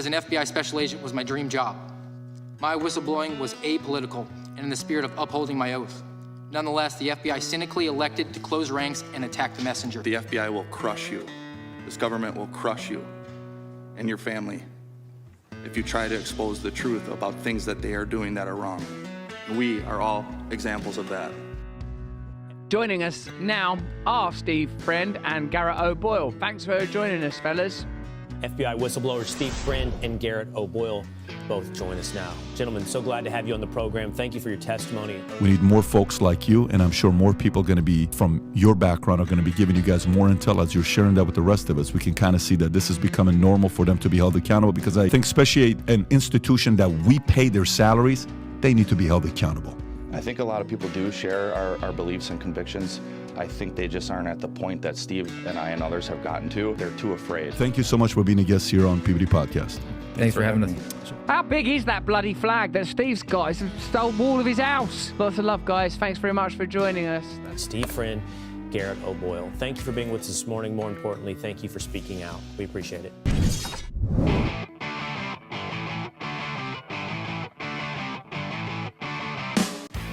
As an FBI special agent was my dream job. My whistleblowing was apolitical and in the spirit of upholding my oath. Nonetheless, the FBI cynically elected to close ranks and attack the messenger. The FBI will crush you. This government will crush you and your family if you try to expose the truth about things that they are doing that are wrong. We are all examples of that. Joining us now are Steve Friend and Garrett O'Boyle. Thanks for joining us, fellas. FBI whistleblowers Steve Friend and Garrett O'Boyle both join us now. Gentlemen, so glad to have you on the program. Thank you for your testimony. We need more folks like you, and I'm sure more people going to be from your background are going to be giving you guys more intel as you're sharing that with the rest of us. We can kind of see that this is becoming normal for them to be held accountable, because I think especially an institution that we pay their salaries, they need to be held accountable. I think a lot of people do share our beliefs and convictions. I think they just aren't at the point that Steve and I and others have gotten to. They're too afraid. Thank you so much for being a guest here on PBD Podcast. Thanks for having us. How big is that bloody flag that Steve's got? It's the whole wall of his house. Lots of love, guys. Thanks very much for joining us. That's Steve Friend, Garrett O'Boyle. Thank you for being with us this morning. More importantly, thank you for speaking out. We appreciate it.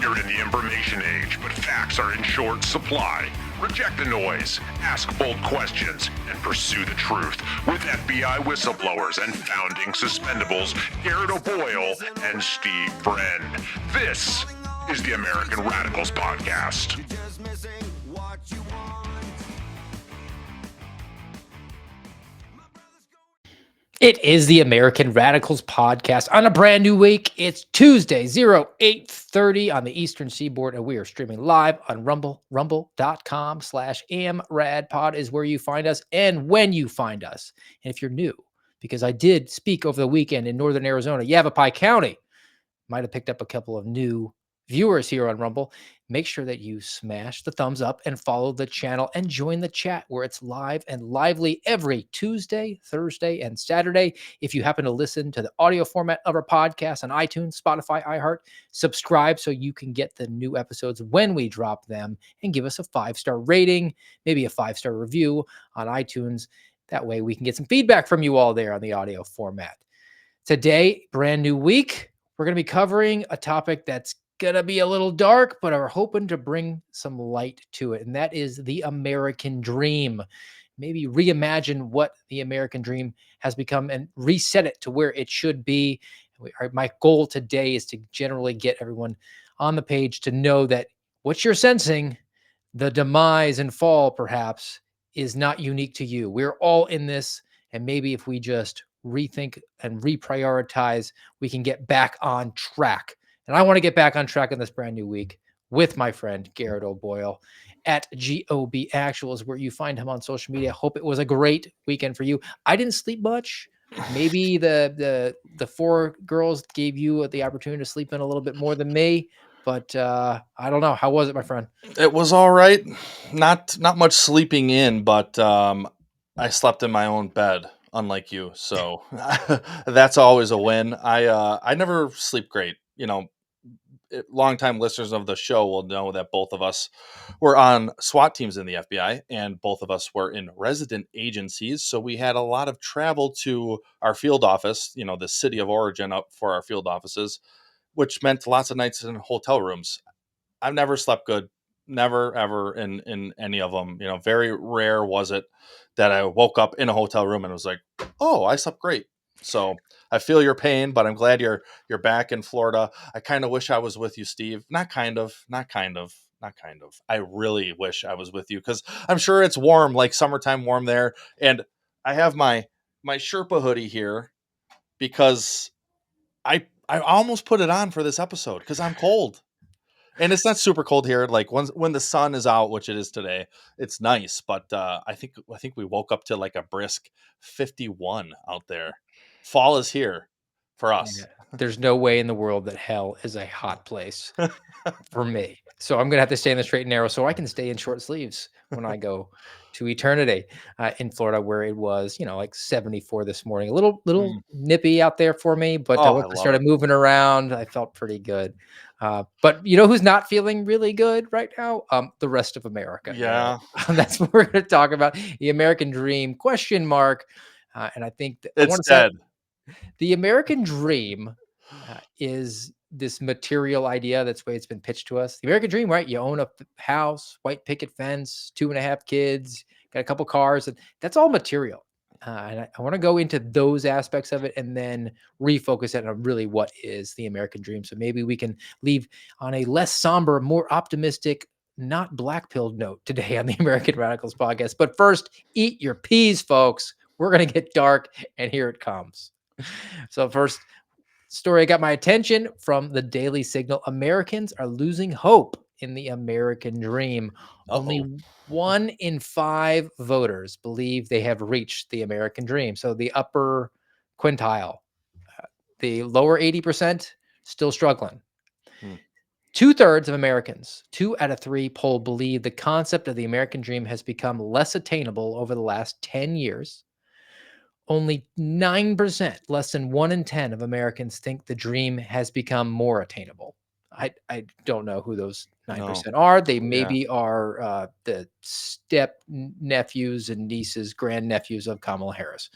You're in the information age, but facts are in short supply. Reject the noise, ask bold questions, and pursue the truth with FBI whistleblowers and founding suspendables Garrett O'Boyle and Steve Friend. This is the American Radicals Podcast. It is the American Radicals Podcast on a brand new week. It's Tuesday, 08:30 on the Eastern Seaboard, and we are streaming live on Rumble. Rumble.com/AmRadPod is where you find us and when you find us. And if you're new, because I did speak over the weekend in Northern Arizona, Yavapai County, might have picked up a couple of new viewers here on Rumble. Make sure that you smash the thumbs up and follow the channel and join the chat where it's live and lively every Tuesday, Thursday, and Saturday. If you happen to listen to the audio format of our podcast on iTunes, Spotify, iHeart, subscribe so you can get the new episodes when we drop them, and give us a 5-star rating, maybe a 5-star review on iTunes. That way we can get some feedback from you all there on the audio format. Today, brand new week, we're going to be covering a topic that's gonna be a little dark, but are hoping to bring some light to it, and that is the American dream. Maybe reimagine what the American dream has become and reset it to where it should be. My goal today is to generally get everyone on the page to know that what you're sensing, the demise and fall perhaps, is not unique to you. We're all in this, and maybe if we just rethink and reprioritize, we can get back on track. And I want to get back on track in this brand new week with my friend Garrett O'Boyle at GOB Actual is where you find him on social media. Hope it was a great weekend for you. I didn't sleep much. Maybe the 4 girls gave you the opportunity to sleep in a little bit more than me, but I don't know. How was it, my friend? It was all right. Not much sleeping in, but I slept in my own bed, unlike you. So that's always a win. I never sleep great. You know, longtime listeners of the show will know that both of us were on SWAT teams in the FBI, and both of us were in resident agencies. So we had a lot of travel to our field office, you know, the city of origin up for our field offices, which meant lots of nights in hotel rooms. I've never slept good, never, ever in any of them. You know, very rare was it that I woke up in a hotel room and was like, oh, I slept great. So I feel your pain, but I'm glad you're back in Florida. I kind of wish I was with you, Steve. Not kind of. I really wish I was with you, because I'm sure it's warm, like summertime warm there. And I have my Sherpa hoodie here because I almost put it on for this episode because I'm cold. And it's not super cold here. Like when the sun is out, which it is today, it's nice. But I think we woke up to like a brisk 51 out there. Fall is here for us. Yeah. There's no way in the world that hell is a hot place for me. So I'm going to have to stay in the straight and narrow so I can stay in short sleeves when I go to eternity in Florida, where it was, like 74 this morning. A little nippy out there for me, but once I started moving around, I felt pretty good. But you know who's not feeling really good right now? The rest of America. Yeah. That's what we're going to talk about. The American dream, ? And I think it's dead. The American dream is this material idea. That's the way it's been pitched to us. The American dream, right? You own a house, white picket fence, 2.5 kids, got a couple cars, and that's all material. And I want to go into those aspects of it and then refocus it on really what is the American dream. So maybe we can leave on a less somber, more optimistic, not black pilled note today on the American Radicals podcast. But first, eat your peas, folks. We're going to get dark, and here it comes. So, first story got my attention from the Daily Signal. Americans are losing hope in the American dream. Only Uh-oh. 1 in 5 voters believe they have reached the American dream. So the upper quintile, the lower 80%, still struggling. Hmm. 2/3 of Americans, 2 out of 3 poll believe the concept of the American dream has become less attainable over the last 10 years. Only 9%, less than 1 in 10 of Americans think the dream has become more attainable. I don't know who those No. 9% are. They Yeah. maybe are the step nephews and nieces, grandnephews of Kamala Harris.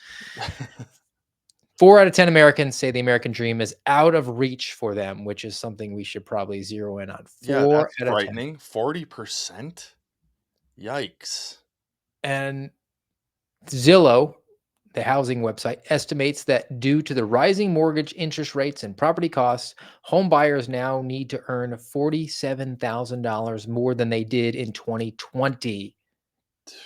4 out of 10 Americans say the American dream is out of reach for them, which is something we should probably zero in on. Yeah, 4 that's out of 10. frightening. 40%? Yikes. And Zillow, the housing website, estimates that due to the rising mortgage interest rates and property costs, home buyers now need to earn $47,000 more than they did in 2020.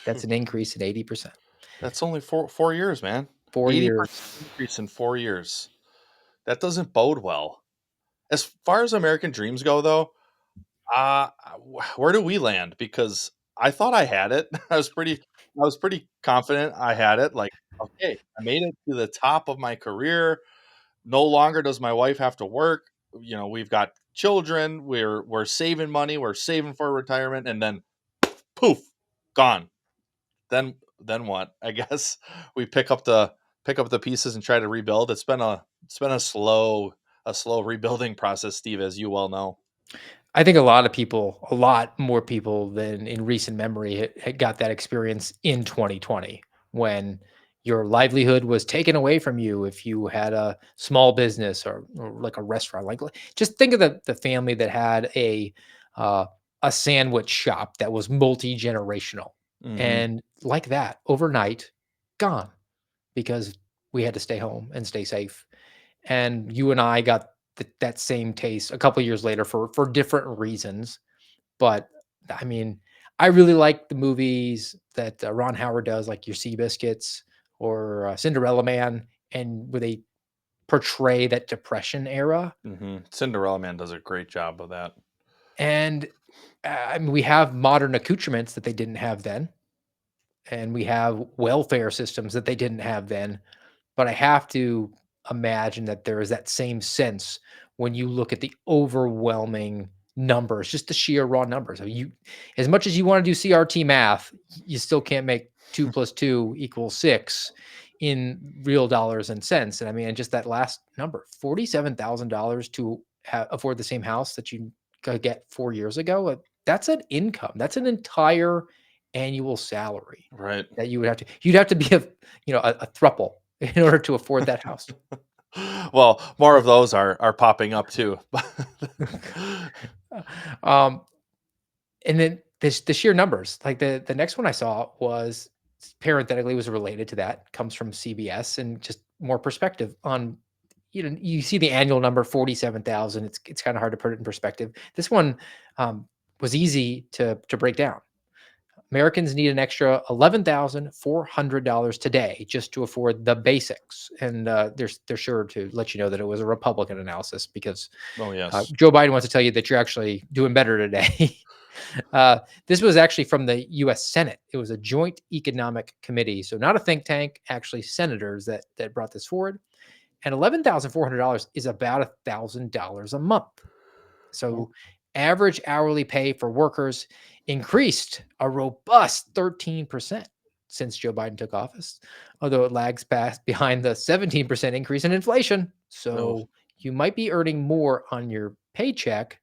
That's an increase in 80%. That's only 4 years, man. 4 years. 80% increase in 4 years. That doesn't bode well. As far as American dreams go, though, where do we land? Because I thought I had it. I was pretty confident I had it. Like, okay, I made it to the top of my career. No longer does my wife have to work. We've got children. We're saving money. We're saving for retirement, and then poof, gone. Then what? I guess we pick up the pieces and try to rebuild. It's been a slow rebuilding process, Steve, as you well know. I think a lot more people than in recent memory had got that experience in 2020 when your livelihood was taken away from you if you had a small business or like a restaurant. Like just think of the family that had a sandwich shop that was multi-generational Hmm. and like that overnight gone because we had to stay home and stay safe. And you and I got that same taste a couple years later for different reasons. But I mean, I really like the movies that Ron Howard does, like Your Seabiscuits or Cinderella Man, and where they portray that Depression era. Cinderella Man does a great job of that. And I mean, we have modern accoutrements that they didn't have then, and we have welfare systems that they didn't have then. But I have to imagine that there is that same sense when you look at the overwhelming numbers, just the sheer raw numbers. As much as you want to do CRT math, you still can't make 2 plus 2 equals 6 in real dollars and cents. And I mean, just that last number, $47,000 to afford the same house that you could get 4 years ago. That's an income. That's an entire annual salary Right. that you'd have to be a throuple in order to afford that house. Well, more of those are popping up too. Um, and then the sheer numbers, like the next one I saw was parenthetically was related to that, comes from CBS and just more perspective on, you see the annual number 47,000. It's kind of hard to put it in perspective. This one was easy to break down. Americans need an extra $11,400 today just to afford the basics. And they're sure to let you know that it was a Republican analysis because Oh yes. Joe Biden wants to tell you that you're actually doing better today. This was actually from the U.S. Senate. It was a joint economic committee, so not a think tank, actually senators that brought this forward. And $11,400 is about $1,000 a month. So average hourly pay for workers increased a robust 13% since Joe Biden took office, although it lags past behind the 17% increase in inflation. Oh, So you might be earning more on your paycheck,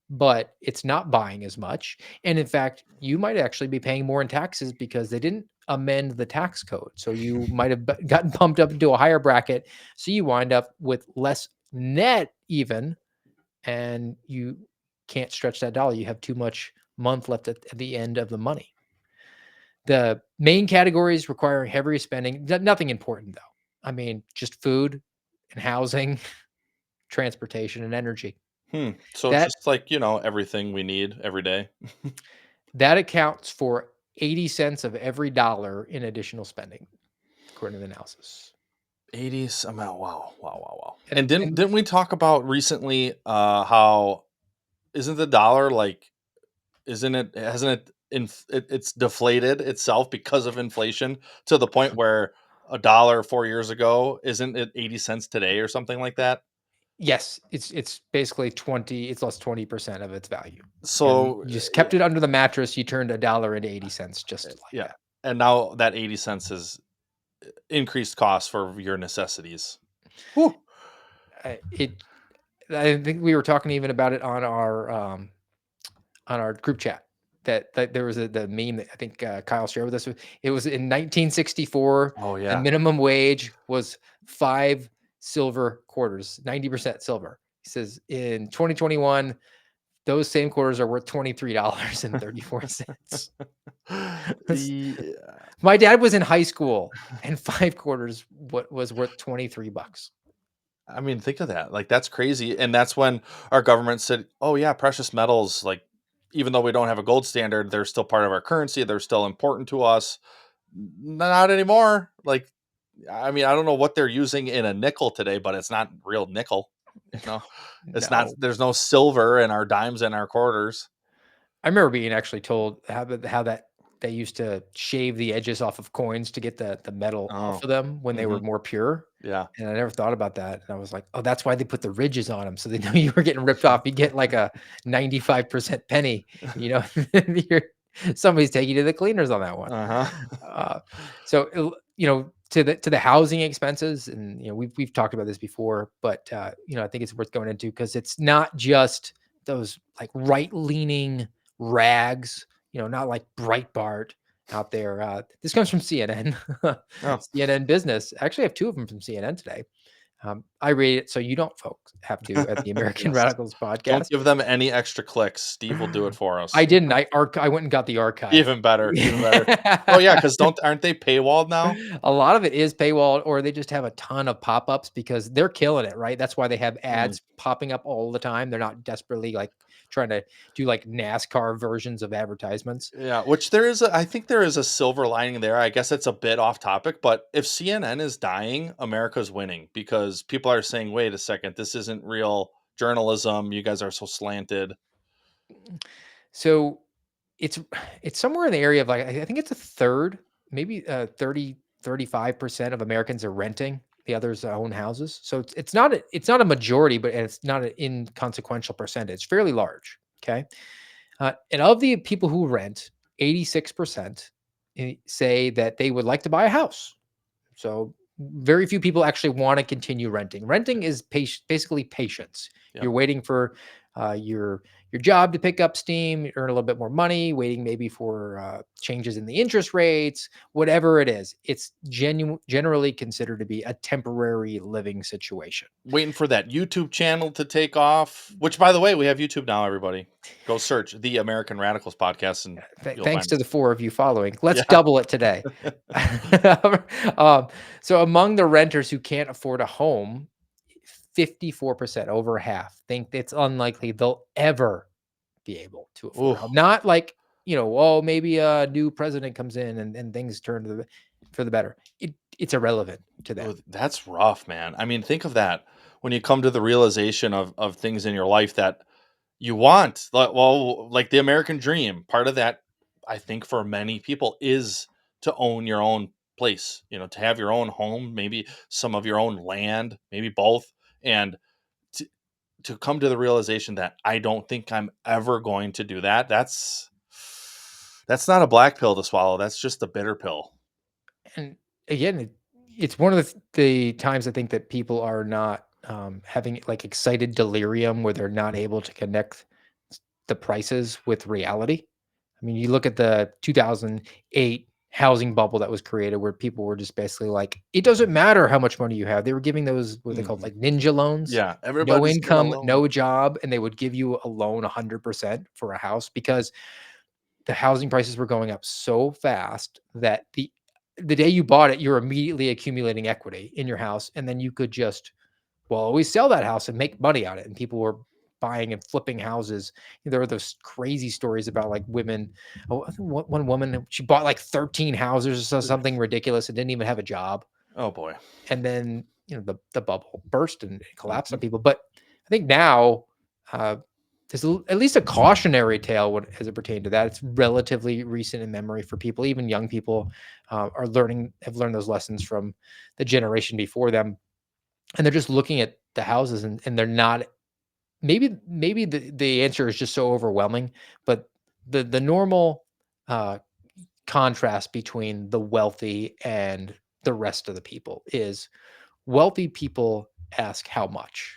but it's not buying as much. And in fact, you might actually be paying more in taxes because they didn't amend the tax code. So you might have gotten bumped up into a higher bracket. So you wind up with less net even, and you can't stretch that dollar. You have too much month left at the end of the money. The main categories requiring heavier spending, nothing important though. I mean, just food and housing, transportation and energy. So That just like, you know, everything we need every day. that accounts for 80 cents of every dollar in additional spending, according to the analysis. 80s amount. Wow, wow, wow, wow. And And didn't we talk about recently how isn't the dollar like isn't it hasn't it it's deflated itself because of inflation to the point where a dollar 4 years ago isn't it 80 cents today or something like that? yes, it's basically 20, it's lost 20% of its value. And So you just kept it under the mattress, you turned a dollar into 80 cents just like yeah. that. And now that 80 cents is increased cost for your necessities. Whew. It I think we were talking even about it on our group chat that there was the meme that I think Kyle shared with us. It was in 1964. Oh The yeah. minimum wage was 5 silver quarters, 90% silver. He says in 2021, those same quarters are worth $23.34. Yeah. My dad was in high school, and 5 quarters what was worth $23. I mean, think of that. Like that's crazy. And that's when our government said, "Oh yeah, precious metals like even though we don't have a gold standard, they're still part of our currency. They're still important to us." Not anymore. Like I mean, I don't know what they're using in a nickel today, but it's not real nickel, you know. It's not No, there's no silver in our dimes and our quarters. I remember being actually told how that they used to shave the edges off of coins to get the metal off Oh. of them when they were Mhm. more pure, Yeah. and I never thought about that, and I was like, "Oh, that's why they put the ridges on them, so they know you were getting ripped off. You get like a 95% penny, you know, you're somebody's taking you to the cleaners on that one." Uh-huh. Uh, so, to the housing expenses, and, we've talked about this before, but, I think it's worth going into because it's not just those, like, right-leaning rags, not like Breitbart out there. This comes from CNN. Oh. CNN Business. Actually, I have 2 of them from CNN today. I read it so you don't folks have to at the American Yes. Radicals Don't podcast. give them any extra clicks. Steve will do it for I us. didn't. I went and got the archive. Even better, even better. Oh, yeah, because aren't they paywalled now? A lot of it is paywall, or they just have a ton of pop-ups because they're killing it, right? That's why they have Mm. ads popping up all the time. They're not desperately like trying to do like NASCAR versions of advertisements. Yeah, which I think there is a silver lining there. I guess it's a bit off topic, but if CNN is dying, America's winning because people are saying, "Wait a second, this isn't real journalism. You guys are so slanted." So it's it's somewhere in the area of like I think it's a third, maybe 35% of Americans are renting. The others own houses. So it's not a majority, but it's not an inconsequential percentage. It's fairly large. Okay. And of the people who rent, 86% say that they would like to buy a house. So very few people actually want to continue renting. Renting is basically patience. Yep. You're waiting for your job to pick up steam, earn a little bit more money, waiting maybe for changes in the interest rates, whatever it is. It's generally considered to be a temporary living situation. Waiting for that YouTube channel to take off, which by the way, we have YouTube now, everybody. Go search the American Radicals podcast and you'll Thanks find to us. the 4 of you following. Let's Yeah. double it today. um, so among the renters who can't afford a home, 54%, over half, think it's unlikely they'll ever be able to afford a Ooh. home. Not like, oh, maybe a new president comes in and things turn for the better. It's irrelevant to them. Oh, that's rough, man. I mean, think of that when you come to the realization of things in your life that you want. Well, like the American dream, part of that, I think, for many people is to own your own place. You know, to have your own home, maybe some of your own land, maybe both, and to to come to the realization that I don't think I'm ever going to do that. That's not a black pill to swallow. That's just a bitter pill. And again, it's one of the times I think that people are not having like excited delirium where they're not able to connect the prices with reality. I mean, you look at the 2008 housing bubble that was created where people were just basically like, it doesn't matter how much money you have. They were giving those what they called Mhm. like ninja loans, Yeah, no everybody's getting a income, loan. no job, and they would give you a loan 100% for a house because the housing prices were going up so fast that the day you bought it, you're immediately accumulating equity in your house, and then you could just well always sell that house and make money on it. And people were buying and flipping houses. There were those crazy stories about like women. Oh, I think one woman she bought like 13 houses or something ridiculous and didn't even have a job. Oh boy. And then the bubble burst and it collapsed on Mhm. people. But I think now uh, there's at least a cautionary tale as it pertained to that. It's relatively recent in memory for people, even young people have learned those lessons from the generation before them, and they're just looking at the houses and they're not. Maybe the answer is just so overwhelming, but the normal uh, contrast between the wealthy and the rest of the people is wealthy people ask how much,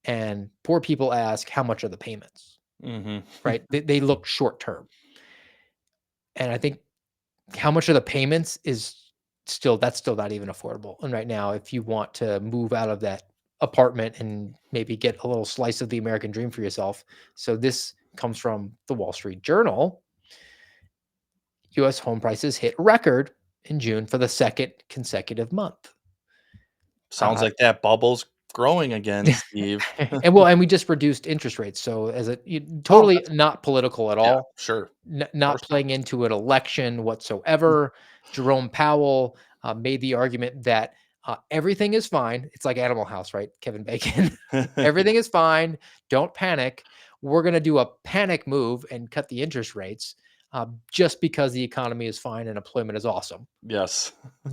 and poor people ask how much are the payments, Mhm. right? They look short term. And I think how much of the payments is that's still not even affordable. And right now, if you want to move out of that apartment and maybe get a little slice of the American dream for yourself. So this comes from the Wall Street Journal. US home prices hit record in June for the second consecutive month. Sounds Uh, like that bubble's growing again, Steve. and we just reduced interest rates. So Oh, totally that's not political at yeah, all. sure. Of Not course not. playing into an election Mm. whatsoever. Jerome Powell made the argument that everything is fine. It's like Animal House, right? Kevin Bacon. Everything is fine. Don't panic. We're going to do a panic move and cut the interest rates just because the economy is fine and employment is awesome. Yes.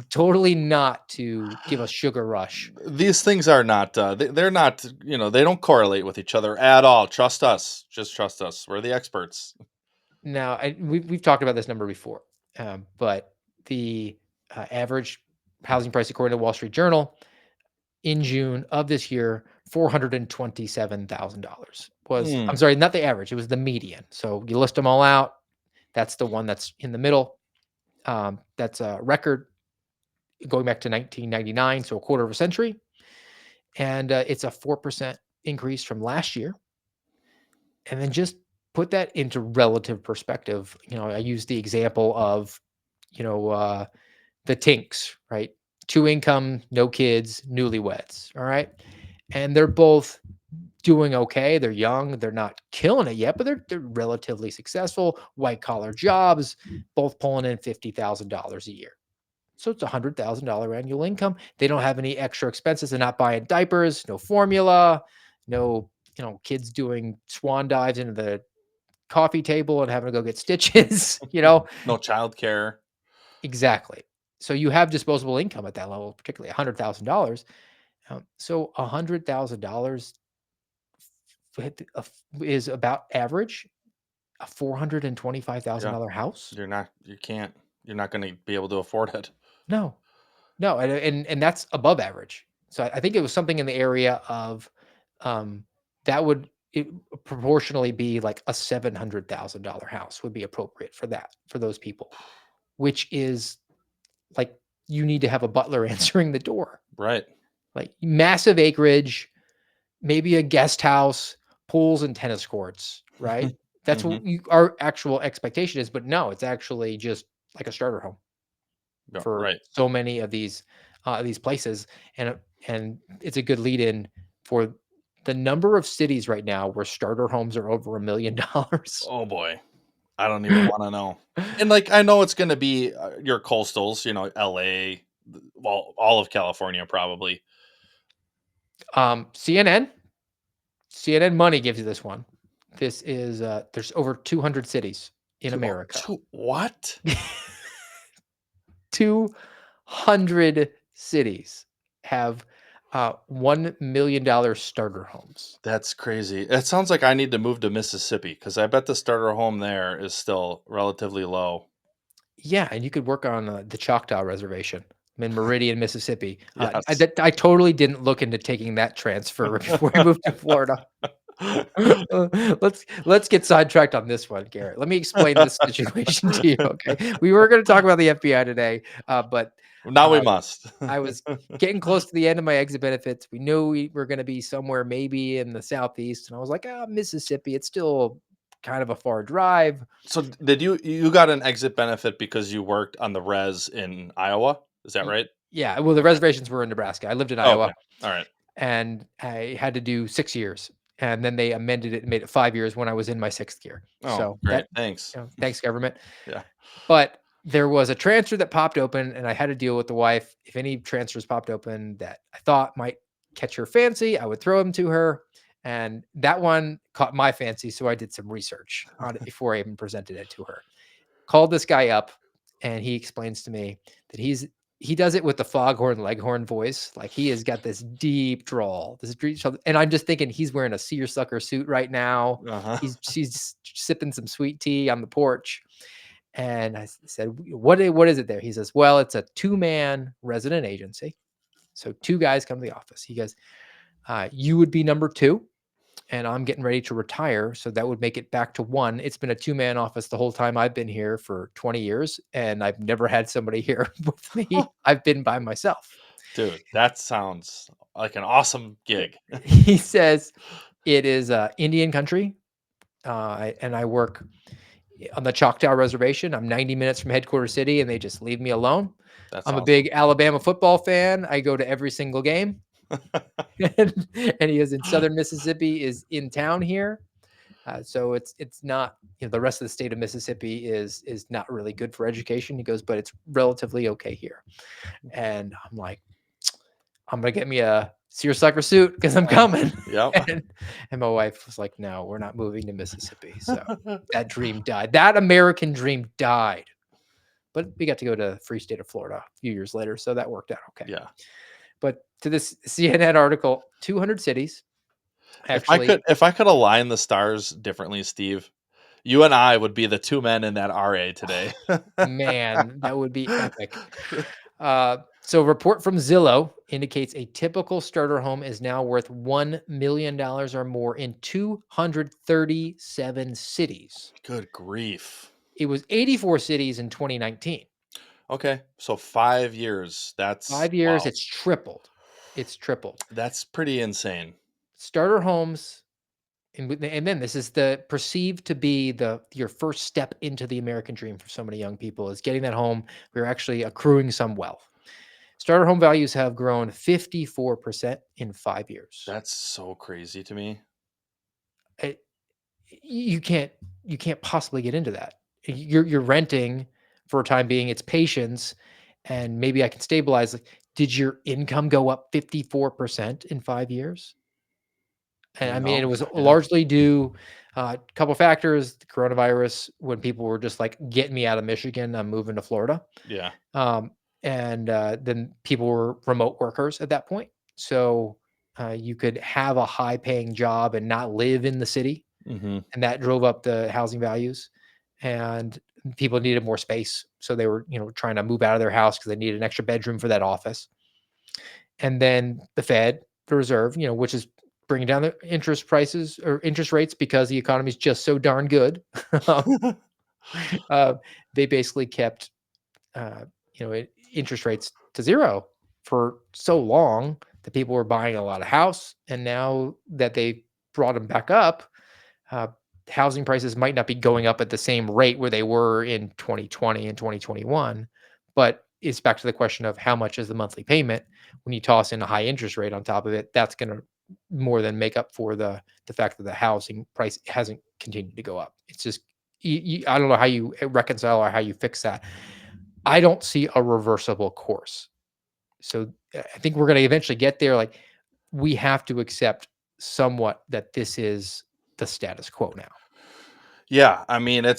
Totally not to give us sugar rush. These things are not, they're not, they don't correlate with each other at all. Trust us. Just trust us. We're the experts. Now, we've talked about this number before, but the average housing price, according to Wall Street Journal, in June of this year, $427,000 was. I'm Mm, sorry, not the average; it was the median. So you list them all out. That's the one that's in the middle. That's a record going back to 1999, so a quarter of a century, and it's a 4% increase from last year. And then just put that into relative perspective. I use the example of, you know, uh, the Tinks, right? Two income, no kids, newlyweds. All right. And they're both doing okay. They're young. They're not killing it yet, but they're relatively successful. White collar jobs, both pulling in $50,000 a year. So it's $100,000 annual income. They don't have any extra expenses. They're not buying diapers, no formula, no, kids doing swan dives into the coffee table and having to go get stitches, no childcare. Exactly. So you have disposable income at that level, particularly $100,000. So $100,000 is about average a Yeah. $425,000 house. You're not going to be able to afford it. No, no, and that's above average. So I think it was something in the area of um, that would proportionally be like a $700,000 house would be appropriate for those people, which is like you need to have a butler answering the door, Right. like massive acreage, maybe a guest house, pools and tennis courts, right? That's Hmm. what our actual expectation is, but no, it's actually just like a starter home Yeah, for right. so many of these places, and it's a good lead in for the number of cities right now where starter homes are over $1 million. Oh boy. I don't even want to know. And like, I know it's going to be your coastals, LA, well, all of California, probably. CNN Money gives you this one. This is there's over 200 cities in America. What? 200 cities have $1 million starter homes. That's crazy. It sounds like I need to move to Mississippi because I bet the starter home there is still relatively low. Yeah, and you could work on the Choctaw Reservation. I'm in Meridian, Mississippi. Yes. I totally didn't look into taking that transfer before I moved to Florida. Let's get sidetracked on this one, Garrett. Let me explain this situation to you, okay? We were going to talk about the FBI today, but Now we uh, must. I was getting close to the end of my exit benefits. We knew we were going to be somewhere maybe in the southeast, and I was like, Mississippi. It's still kind of a far drive. So did you got an exit benefit because you worked on the res in Iowa? Is that Y- right? Yeah, well, the Okay. reservations were in Nebraska. I lived in Oh, okay. Iowa, All right. and I had to do 6 years, and then they amended it and made it 5 years when I was in my sixth year. Oh, So great. that, Thanks. thanks government. Yeah. But there was a transfer that popped open, and I had to deal with the wife. If any transfers popped open that I thought might catch her fancy, I would throw them to her. And that one caught my fancy. So I did some research on it before I even presented it to her. Called this guy up, and he explains to me that he does it with the foghorn leghorn voice. Like he has got this deep drawl, and I'm just thinking he's wearing a seersucker suit right now. Uh-huh. She's sipping some sweet tea on the porch. And I said, what is it there? He says, well, it's a 2-man resident agency. So 2 guys come to the office. He goes, you would be number 2, and I'm getting ready to retire. So that would make it back to 1. It's been a 2-man office the whole time I've been here for 20 years, and I've never had somebody here with me. I've been by myself. Dude, that sounds like an awesome gig. He says, it is Indian country, and I work on the Choctaw Reservation. I'm 90 minutes from headquarters city, and they just leave me alone. That's I'm a awesome. big Alabama football fan. I go to every single game. And he is in Southern Mississippi, is in town here. So it's not, the rest of the state of Mississippi is not really good for education. He goes, but it's relatively okay here. And I'm like, I'm gonna get me a seersucker suit because I'm coming. Yep. And my wife was like, no, we're not moving to Mississippi. So that dream died. That American dream died. But we got to go to the free state of Florida a few years later, so that worked out okay. Yeah. But to this CNN article, 200 cities actually. If I could align the stars differently, Steve, you and I would be the 2 men in that RA today. Man, that would be epic. So a report from Zillow indicates a typical starter home is now worth $1 million or more in 237 cities. Good grief. It was 84 cities in 2019. Okay, so 5 years. 5 years, Wow. it's tripled. It's tripled. That's pretty insane. Starter homes, and then this is the perceived to be your first step into the American dream for so many young people, is getting that home. We're actually accruing some wealth. Starter home values have grown 54% in 5 years. That's so crazy to me. It, you can't possibly get into that. You're renting for a time being. It's patience, and maybe I can stabilize. Like, did your income go up 54% in 5 years? And I mean, it No. was Yeah. largely due a couple factors: the coronavirus, when people were just like, "Get me out of Michigan, I'm moving to Florida." Yeah. And then people were remote workers at that point, so you could have a high-paying job and not live in the city, Mhm. and that drove up the housing values. And people needed more space, so they were, trying to move out of their house because they needed an extra bedroom for that office. And then the Reserve, which is bringing down the interest prices or interest rates because the economy is just so darn good. uh, they basically kept, uh, interest rates to zero for so long that people were buying a lot of house. And now that they brought them back up, uh, housing prices might not be going up at the same rate where they were in 2020 and 2021, but it's back to the question of how much is the monthly payment. When you toss in a high interest rate on top of it, that's going to more than make up for the fact that the housing price hasn't continued to go up. It's just, I don't know how you reconcile or how you fix that. I don't see a reversible course. So I think we're going to eventually get there. Like, we have to accept somewhat that this is the status quo now. Yeah, I mean,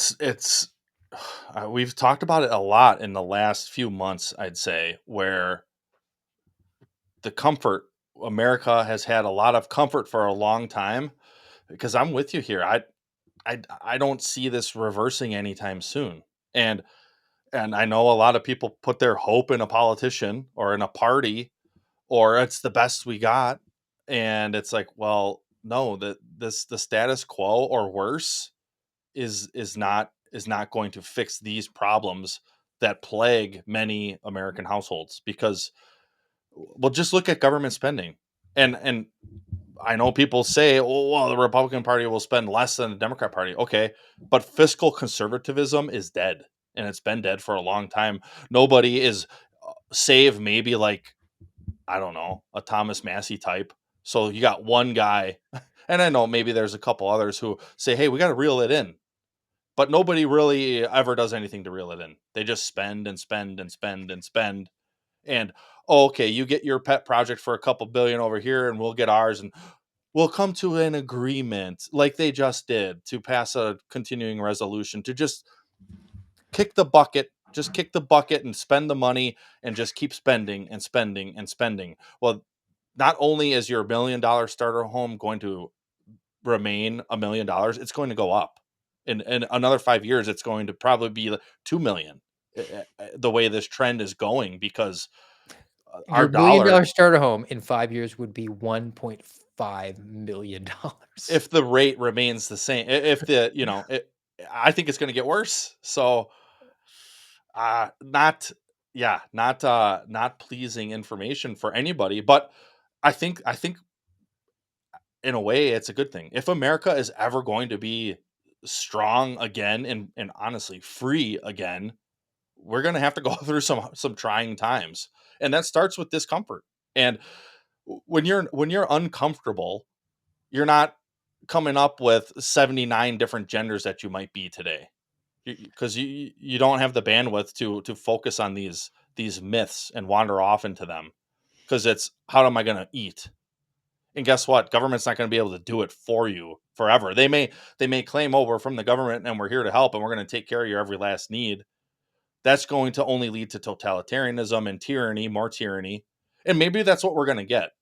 we've talked about it a lot in the last few months, I'd say, where the comfort America has had a lot of comfort for a long time, because I'm with you here. I don't see this reversing anytime soon. And I know a lot of people put their hope in a politician or in a party, or it's the best we got. And it's like, well, no, that the status quo or worse is not going to fix these problems that plague many American households. Because, well, just look at government spending. And I know people say, "Oh, well, the Republican Party will spend less than the Democrat Party." Okay, but fiscal conservatism is dead, and it's been dead for a long time. Nobody is, save maybe like, I don't know, a Thomas Massey type. So you got one guy, and I know maybe there's a couple others who say, "Hey, we got to reel it in," but nobody really ever does anything to reel it in. They just spend and spend and spend and spend. And, oh, okay, you get your pet project for a couple billion over here, and we'll get ours, and we'll come to an agreement like they just did to pass a continuing resolution to just kick the bucket and spend the money and just keep spending and spending and spending. Well, not only is your $1 million starter home going to remain $1 million, it's going to go up. In another 5 years, it's going to probably be 2 million. The way this trend is going, because our Your $1 million dollar, starter home in 5 years would be $1.5 million. if the rate remains the same, if the, I think it's going to get worse. So, not, yeah, not pleasing information for anybody. But I think in a way it's a good thing. If America is ever going to be strong again, and honestly free again, we're going to have to go through some trying times, and that starts with discomfort. And when you're uncomfortable, you're not coming up with 79 different genders that you might be today, because you don't have the bandwidth to focus on these myths and wander off into them, because it's, how am I going to eat? And guess what? Government's not going to be able to do it for you forever. They may claim, "Oh, we're from the government and we're here to help and we're going to take care of your every last need." That's going to only lead to totalitarianism and tyranny, more tyranny. And maybe that's what we're going to get.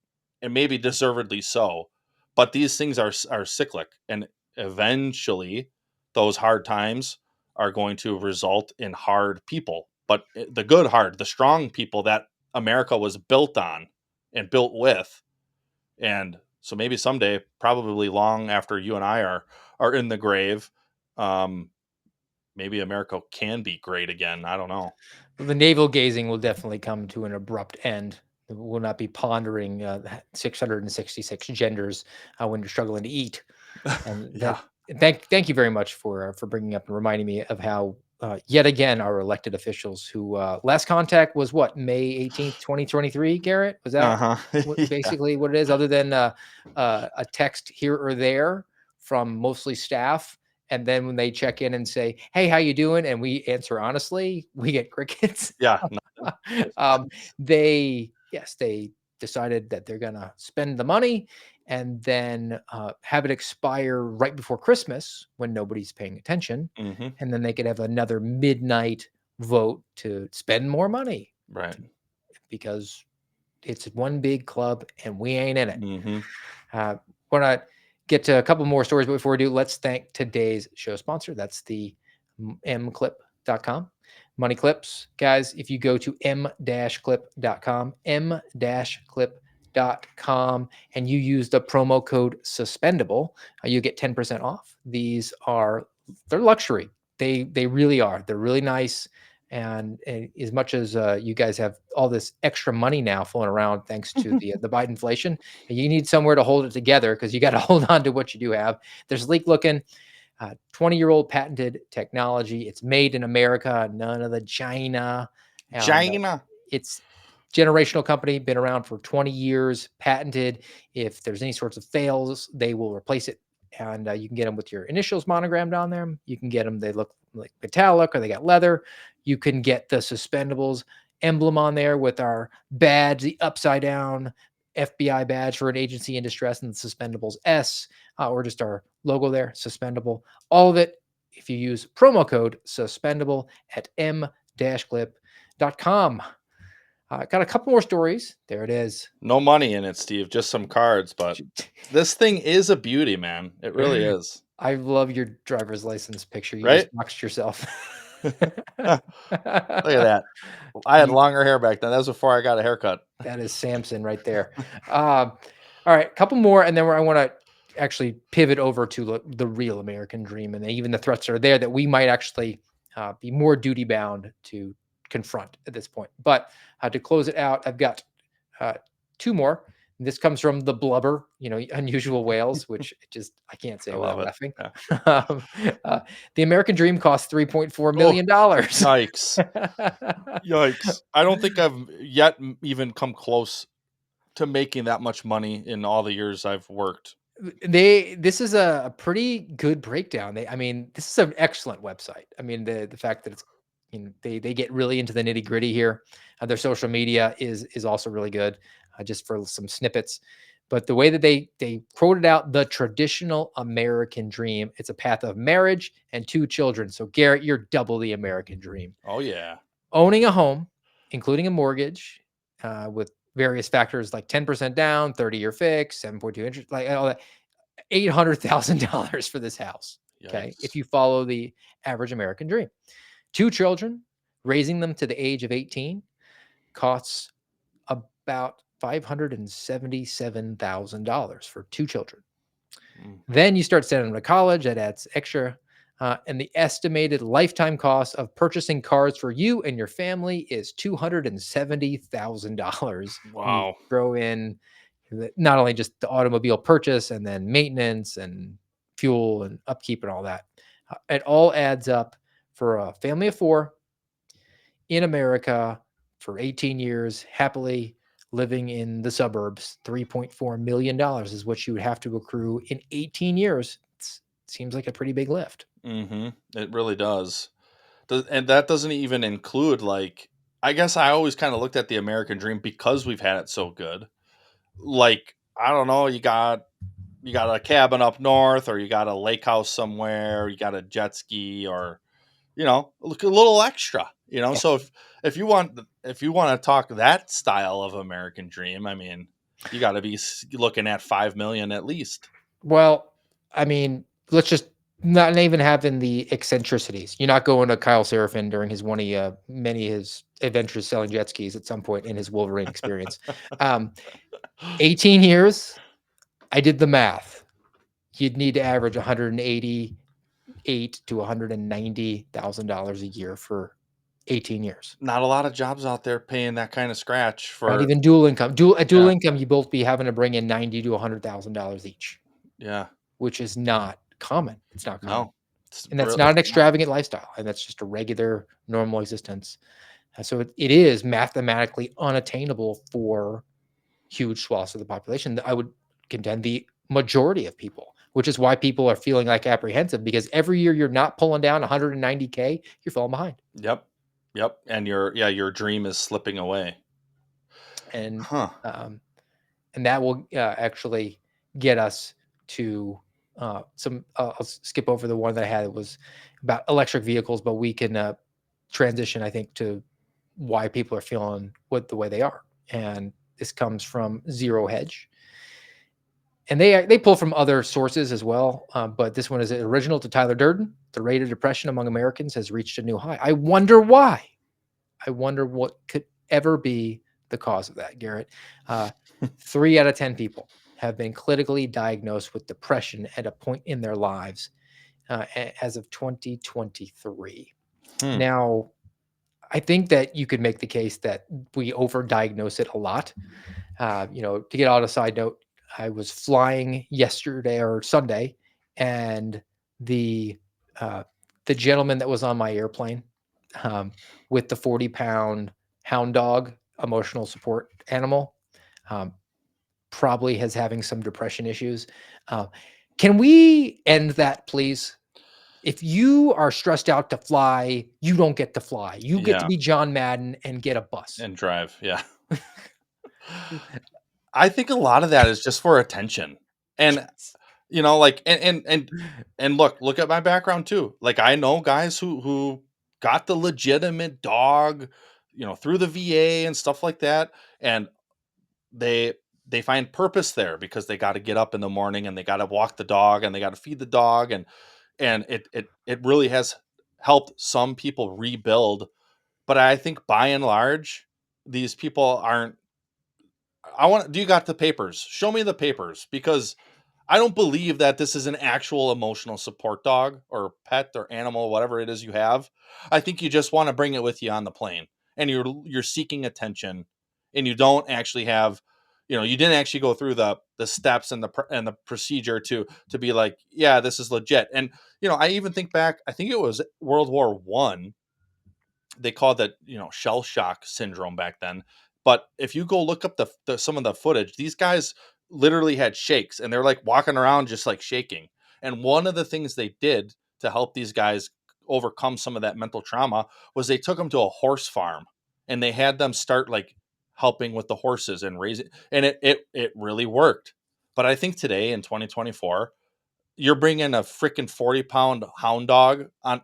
And maybe deservedly so. But these things are cyclic, and eventually those hard times are going to result in hard people. But the good hard, the strong people that America was built on and built with. And so maybe someday, probably long after you and I are in the grave, um, maybe America can be great again. I don't know. The navel gazing will definitely come to an abrupt end. We'll not be pondering 666 genders when you're struggling to eat. And Yeah. thank you very much for bringing up and reminding me of how yet again our elected officials, who last contact was what, May 18th, 2023. Garrett, was that Uh-huh. Yeah. basically what it is, other than a text here or there from mostly staff? And then when they check in and say, "Hey, how you doing?" and we answer honestly, we get crickets. Yeah. Nothing. um, they decided that they're gonna spend the money and then have it expire right before Christmas when nobody's paying attention, Mhm. and then they could have another midnight vote to spend more money Right. because it's one big club and we ain't in it. Mhm. Uh, Want to get to a couple more stories, but before we do, let's thank today's show sponsor. That's the mclip.com. Money Clips. Guys, if you go to m-clip.com, m-clip.com, and you use the promo code suspendable, you get 10% off. They're luxury. They really are. They're really nice. And as much as you guys have all this extra money now flowing around thanks to the Biden inflation, you need somewhere to hold it together because you got to hold on to what you do have. They're sleek looking, 20-year-old patented technology. It's made in America, none of the China. China. It's generational company, been around for 20 years, patented. If there's any sorts of fails, they will replace it. And you can get them with your initials monogrammed on them. You can get them, they look like metallic or they got leather. You can get the suspendables emblem on there with our badge, the upside down FBI badge for an agency in distress, and the suspendables S, or just our logo there, suspendable. All of it, if you use promo code suspendable at m-clip.com. Got a couple more stories. There it is. No money in it, Steve, just some cards, but this thing is a beauty, man. It really is. I love your driver's license picture. You Right? just boxed yourself. Look at that. I had longer hair back then. That was before I got a haircut. That is Samson right there. All right, a couple more, and then I want to actually pivot over to the real American dream, and even the threats are there that we might actually be more duty bound to confront at this point. But to close it out, I've got two more. This comes from the blubber, unusual whales, which I can't say I love without it. laughing. Yeah. The American dream costs $3.4 Oh, million. yikes. Yikes. I don't think I've yet even come close to making that much money in all the years I've worked. This is a pretty good breakdown. This is an excellent website. The fact that they get really into the nitty gritty here. Their social media is also really good, just for some snippets. But the way that they quoted out the traditional American dream, it's a path of marriage and 2 children. So Garrett, you're double the American dream. Oh, yeah. Owning a home, including a mortgage, with various factors like 10% down, 30-year fix, 7.2 interest, like all that. $800,000 for this house. Okay. If Yikes. you follow the average American dream, 2 children, raising them to the age of 18 costs about $577,000 for 2 children. Mm. Then you start sending them to college. That adds extra. And the estimated lifetime cost of purchasing cars for you and your family is $270,000. When you Wow. throw in not only just the automobile purchase and then maintenance and fuel and upkeep and all that, it all adds up for a family of 4 in America for 18 years, happily living in the suburbs. $3.4 million is what you would have to accrue in 18 years. Seems like a pretty big lift. Mm-hmm. It really does. And that doesn't even include, like, I guess I always kind of looked at the American dream because we've had it so good. Like, I don't know, you got a cabin up north, or you got a lake house somewhere, or you got a jet ski, or look a little extra. Yeah. So if you want to talk that style of American dream, you got to be looking at 5 million at least. Well, let's just not even having the eccentricities. You're not going to Kyle Seraphin during his many of his adventures selling jet skis at some point in his Wolverine experience. 18 years, I did the math. You'd need to average $188 to $190,000 a year for 18 years. Not a lot of jobs out there paying that kind of scratch Not for. even dual income. Dual Yeah. income, you both be having to bring in $90,000 to $100,000 each, Yeah. which is not common. It's not common. No. And that's not an extravagant lifestyle. And that's just a regular, normal existence. So it is mathematically unattainable for huge swaths of the population. I would contend the majority of people, which is why people are feeling like apprehensive, because every year you're not pulling down 190K, you're falling behind. Yep. And your dream is slipping away. And Huh. and that will actually get us to some. I'll skip over the one that I had. It was about electric vehicles, but we can transition, I think, to why people are feeling the way they are. And this comes from Zero Hedge, and they pull from other sources as well. But this one is original to Tyler Durden. The rate of depression among Americans has reached a new high. I wonder why. I wonder what could ever be the cause of that, Garrett. 3 out of 10 people have been clinically diagnosed with depression at a point in their lives as of 2023. Now, I think that you could make the case that we overdiagnose it a lot. To get on a side note, I was flying yesterday or Sunday, and the gentleman that was on my airplane with the 40-pound hound dog emotional support animal probably has having some depression issues. Can we end that, please? If you are stressed out to fly, you don't get to fly. You get to be John Madden and get a bus and drive. Yeah. I think a lot of that is just for attention. And like, and look at my background too. Like, I know guys who got the legitimate dog, through the VA and stuff like that. And they find purpose there because they got to get up in the morning and they got to walk the dog and they got to feed the dog. And it really has helped some people rebuild. But I think by and large, these people aren't. Do you got the papers? Show me the papers, because I don't believe that this is an actual emotional support dog or pet or animal, whatever it is you have. I think you just want to bring it with you on the plane, and you're seeking attention, and you don't actually have, you didn't actually go through the steps and the procedure to be like, yeah, this is legit. And I even think back, I think it was World War I. They called that, shell shock syndrome back then. But if you go look up some of the footage, these guys literally had shakes, and they're like walking around just like shaking. And one of the things they did to help these guys overcome some of that mental trauma was they took them to a horse farm, and they had them start like helping with the horses and raising, and it really worked. But I think today in 2024, you're bringing a freaking 40-pound hound dog on.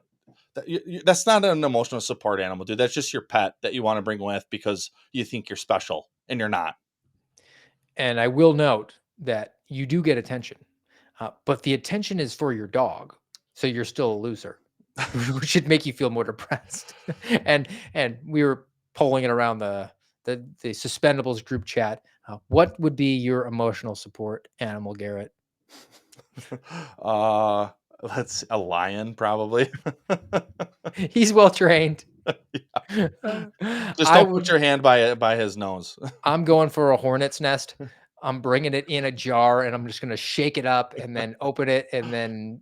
That's not an emotional support animal, dude. That's just your pet that you want to bring with because you think you're special, and you're not. And I will note that you do get attention, but the attention is for your dog, so you're still a loser, which should make you feel more depressed. And we were polling it around the suspendables group chat. What would be your emotional support animal, Garrett? uh that's a lion, probably. He's well trained. Just I don't put would. your hand by his nose. I'm going for a hornet's nest. I'm bringing it in a jar, and I'm just gonna shake it up and then open it, and then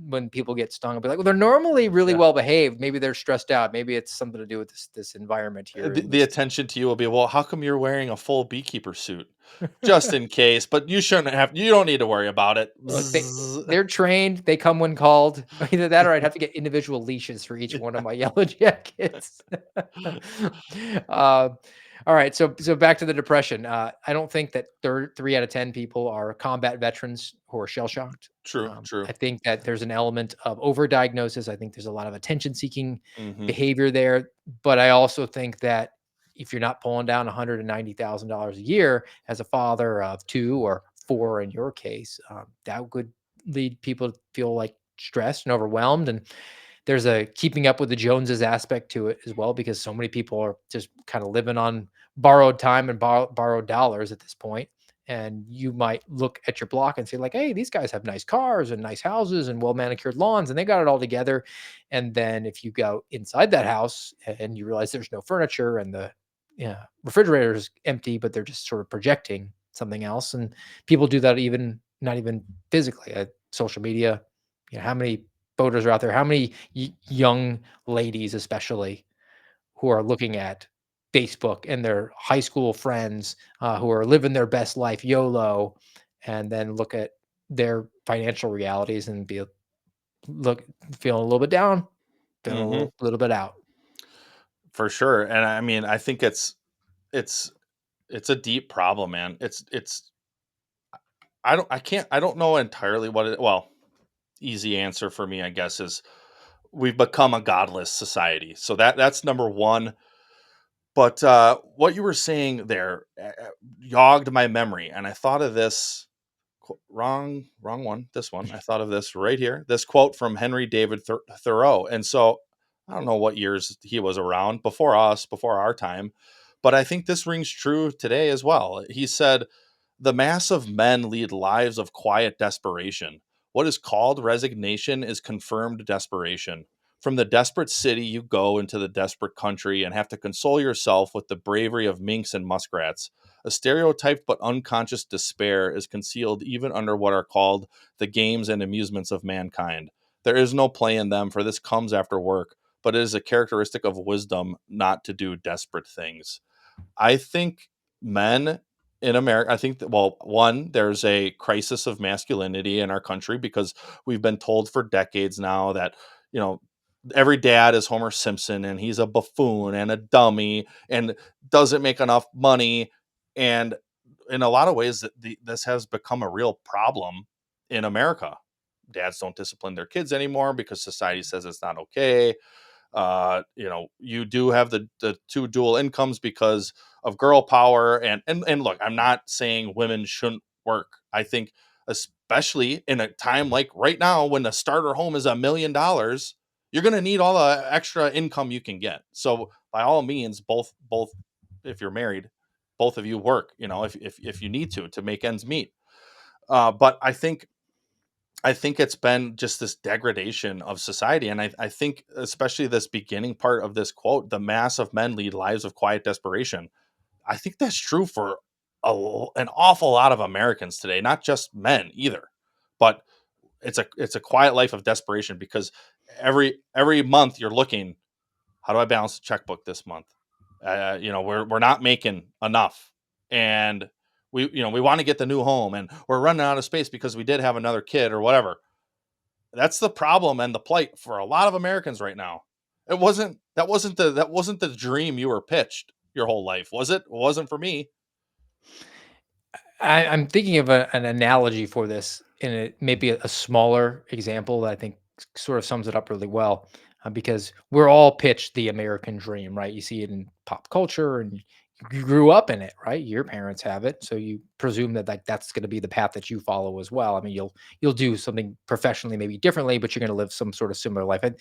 when people get stung, I'll be like, "Well, they're normally really Yeah. well behaved. Maybe they're stressed out. Maybe it's something to do with this environment here The, in the this." attention to you will be, well, how come you're wearing a full beekeeper suit? Just in case, but you don't need to worry about it. Look, Bzzz. they're trained. They come when called. Either that, or I'd have to get individual leashes for each one of my yellow jackets. uh, all right, so back to the depression. I don't think that 3 out of 10 people are combat veterans who are shell shocked. True, true. I think that there's an element of overdiagnosis. I think there's a lot of attention seeking Hmm. behavior there, but I also think that if you're not pulling down $190,000 a year as a father of 2 or 4 in your case, that would lead people to feel like stressed and overwhelmed. And there's a keeping up with the Joneses aspect to it as well, because so many people are just kind of living on borrowed time and borrowed dollars at this point. And you might look at your block and say, like, hey, these guys have nice cars and nice houses and well manicured lawns, and they got it all together. And then if you go inside that house and you realize there's no furniture and the refrigerator is empty, but they're just sort of projecting something else. And people do that even not even physically. Social media, how many voters are out there? How many young ladies, especially, who are looking at Facebook and their high school friends who are living their best life, YOLO, and then look at their financial realities and be look feeling a little bit down, feeling a Hmm. little bit out. For sure. And I mean, I think it's it's a deep problem, man. It's I don't know entirely what it, well, easy answer for me, I guess, is we've become a godless society. So that's number one. But what you were saying there jogged my memory, and I thought of this wrong one. This one, I thought of this right here. This quote from Henry David Thoreau. And so I don't know what years he was around before us, before our time, but I think this rings true today as well. He said, "The mass of men lead lives of quiet desperation. What is called resignation is confirmed desperation. From the desperate city, you go into the desperate country and have to console yourself with the bravery of minks and muskrats. A stereotyped but unconscious despair is concealed even under what are called the games and amusements of mankind. There is no play in them, for this comes after work, but it is a characteristic of wisdom not to do desperate things." I think men in America, I think that, well, one, there's a crisis of masculinity in our country because we've been told for decades now that, you know, every dad is Homer Simpson and he's a buffoon and a dummy and doesn't make enough money. And in a lot of ways, this has become a real problem in America. Dads don't discipline their kids anymore because society says it's not okay. You do have the two dual incomes because of girl power, and look, I'm not saying women shouldn't work. I think especially in a time like right now when the starter home is $1 million, you're going to need all the extra income you can get. So by all means, both if you're married, both of you work, if you need to make ends meet. But I think it's been just this degradation of society. And I think, especially this beginning part of this quote, the mass of men lead lives of quiet desperation. I think that's true for an awful lot of Americans today, not just men either. But it's a quiet life of desperation because every month you're looking, how do I balance the checkbook this month? We're not making enough, and we want to get the new home, and we're running out of space because we did have another kid or whatever. That's the problem and the plight for a lot of Americans right now. That wasn't the dream you were pitched your whole life, was it? It wasn't for me. I'm thinking of an analogy for this in maybe a smaller example that I think sort of sums it up really well. Because we're all pitched the American dream, right? You see it in pop culture, and you grew up in it, right? Your parents have it, so you presume that like that's going to be the path that you follow as well. I mean, you'll do something professionally maybe differently, but you're going to live some sort of similar life. And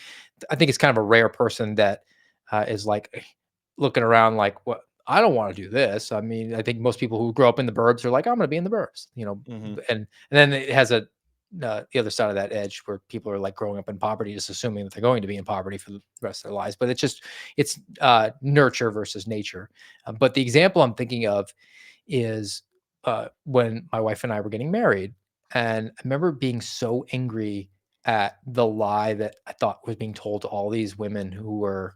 I think it's kind of a rare person that is like looking around like, what, I don't want to do this. I mean, I think most people who grow up in the burbs are like, I'm going to be in the burbs, Hmm. and then it has the other side of that edge where people are like growing up in poverty, just assuming that they're going to be in poverty for the rest of their lives. But it's nurture versus nature. But the example I'm thinking of is when my wife and I were getting married, and I remember being so angry at the lie that I thought was being told to all these women who were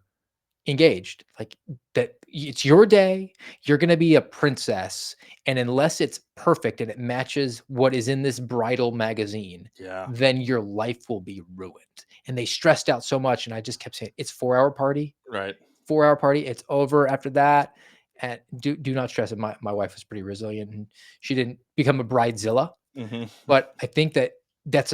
engaged, like, that it's your day, you're gonna be a princess, and unless it's perfect and it matches what is in this bridal magazine, Yeah. then your life will be ruined. And they stressed out so much, and I just kept saying, "It's 4-hour party, Right. 4-hour party, it's over after that, and do not stress it." My wife was pretty resilient, and she didn't become a bridezilla. Hmm. But I think that it's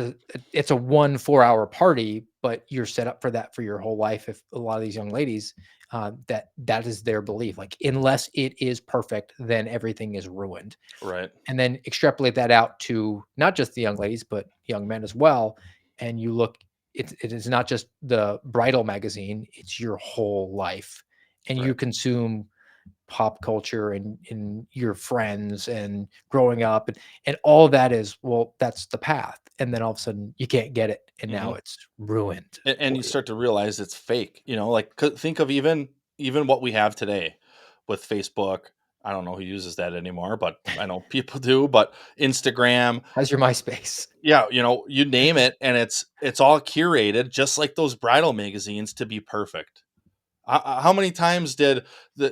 a 1 4-hour party, but you're set up for that for your whole life. If a lot of these young ladies, that is their belief, like, unless it is perfect, then everything is ruined. Right. And then extrapolate that out to not just the young ladies, but young men as well, and you look, it is not just the bridal magazine, it's your whole life, and you Right. consume pop culture and your friends and growing up, and all that is, well, that's the path, and then all of a sudden you can't get it, and now Hmm. it's ruined And for you you. start to realize it's fake. Like, think of even what we have today with Facebook. I don't know who uses that anymore, but I know people do. But Instagram, How's your MySpace? yeah, you name it, and it's all curated, just like those bridal magazines, to be perfect. How many times did the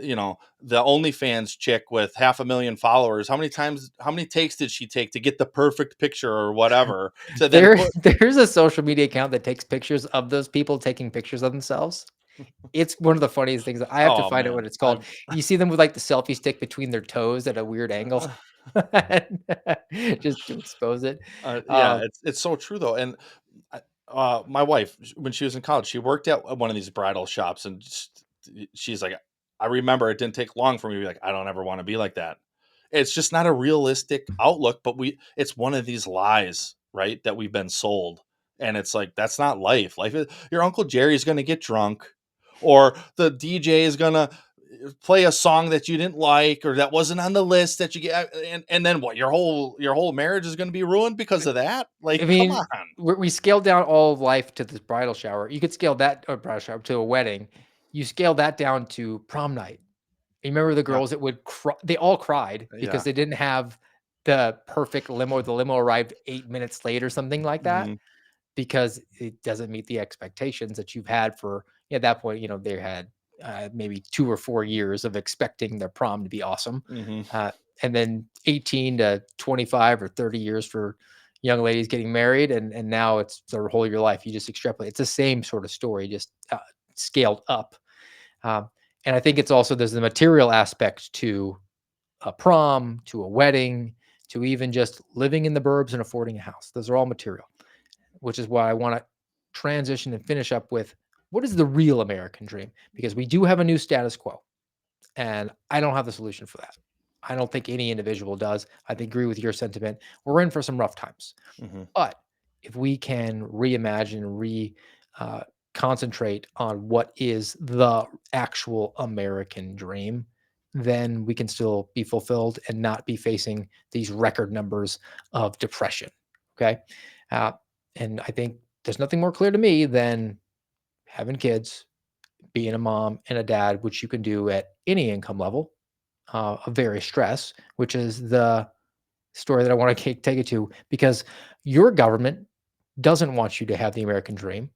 OnlyFans chick with 500,000 followers? How many takes did she take to get the perfect picture or whatever to then There put? there's a social media account that takes pictures of those people taking pictures of themselves. It's one of the funniest things. I have to Oh find out man, what it's called. You see them with, like, the selfie stick between their toes at a weird angle, just to expose it. Yeah, Uh, it's so true though. And my wife, when she was in college, she worked at one of these bridal shops, and she's like, I remember it didn't take long for me to be like, I don't ever want to be like that. It's just not a realistic outlook, but it's one of these lies, right? That we've been sold. And it's like, that's not life. Your Uncle Jerry's going to get drunk, or the DJ is going to play a song that you didn't like, or that wasn't on the list that you get. And then what, your whole marriage is going to be ruined because of that? I Like, come mean, on. we scaled down all of life to this bridal shower. You could scale that, or bridal shower, to a wedding. You scale that down to prom night. You remember the Yeah. girls that would cry, they all cried because Yeah. they didn't have the perfect limo. The limo arrived 8 minutes late or something like that, Mhm. because it doesn't meet the expectations that you've had for, at that point, they had maybe 2 or 4 years of expecting their prom to be awesome. Mhm. Uh, and then 18 to 25 or 30 years for young ladies getting married. And now it's the whole of your life. You just extrapolate. It's the same sort of story, just scaled up. Um, and I think it's also, there's the material aspect to a prom, to a wedding, to even just living in the burbs and affording a house. Those are all material, which is why I want to transition and finish up with, what is the real American dream? Because we do have a new status quo, and I don't have the solution for that. I don't think any individual does. I agree with your sentiment. We're in for some rough times, Mhm. but if we can reimagine, uh, concentrate on what is the actual American dream, then we can still be fulfilled and not be facing these record numbers of depression. Okay. And I think there's nothing more clear to me than having kids, being a mom and a dad, which you can do at any income level of various stress, which is the story that I want to take it to, because your government doesn't want you to have the American dream,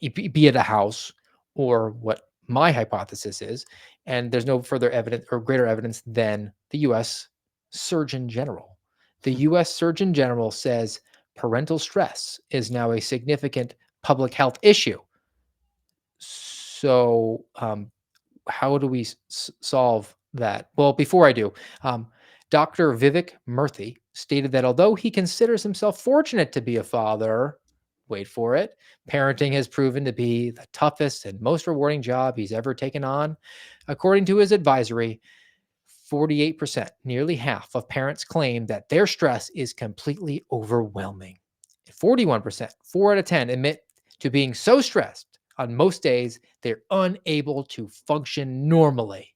be it a house or what my hypothesis is. And there's no further evidence or greater evidence than the U.S. Surgeon General. The U.S. Surgeon General says parental stress is now a significant public health issue. So, how do we solve that? Well, before I do, Dr. Vivek Murthy stated that although he considers himself fortunate to be a father, wait for it, parenting has proven to be the toughest and most rewarding job he's ever taken on. According to his advisory, 48%, nearly half of parents claim that their stress is completely overwhelming. 41%, 4 out of 10, admit to being so stressed on most days they're unable to function normally.